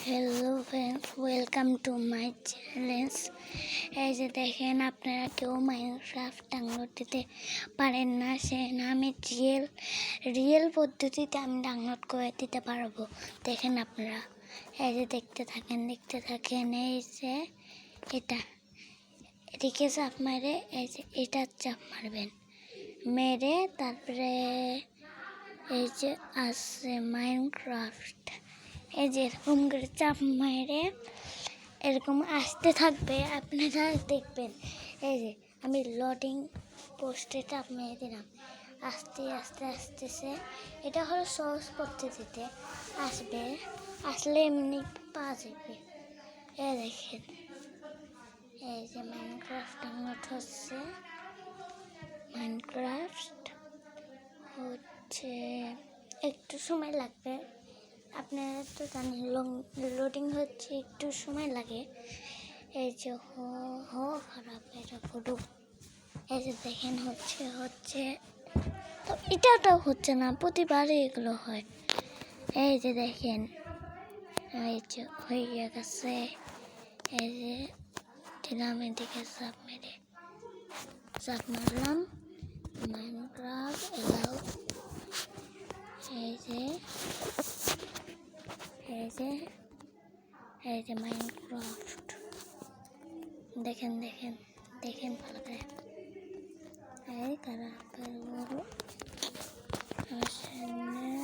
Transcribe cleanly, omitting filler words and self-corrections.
Hello friends, welcome to my challenge. এই যে দেখেন, আপনারা কেউ মাইনক্রাফট ডাউনলোড দিতে পারেন না, সে না আমি রিয়েল পদ্ধতিতে আমি ডাউনলোড করে দিতে পারবো। দেখেন আপনারা, এই যে দেখতে থাকেন। এই যে এদিকে চাপ মারে, এই যে এটা চাপ মারবেন, মেরে তারপরে এই যে আছে মাইনক্রাফট, এই যে এরকম করে চাপ মেরে এরকম আসতে থাকবে, আপনারা দেখবেন। এই যে আমি লোডিং পোস্টে চাপ মেরে দিলাম, আস্তে আসতেছে। এটা হলো সহজ পদ্ধতিতে আসলে এমনি পাওয়া যাবে। এই দেখেন, এই যে মাইনক্রাফট ডাউনলোড হচ্ছে। মাইনক্রাফট হচ্ছে একটু সময় লাগবে, আপনারা তো জানেন লোডিং হচ্ছে একটু সময় লাগে। এই যে খারাপ এটা ফটো, এই যে দেখেন হচ্ছে তো এটাও হচ্ছে না, প্রতিবারই এগুলো হয়। এই যে দেখেন, এই যে হয়ে গেছে। এই যে দিলাম, এদিকে চাপ মারলাম, মাইনক্রাফট এলাও। এই যে মাইনক্রাফট দেখেন ভালো করে। এই খারাপ আমার সামনে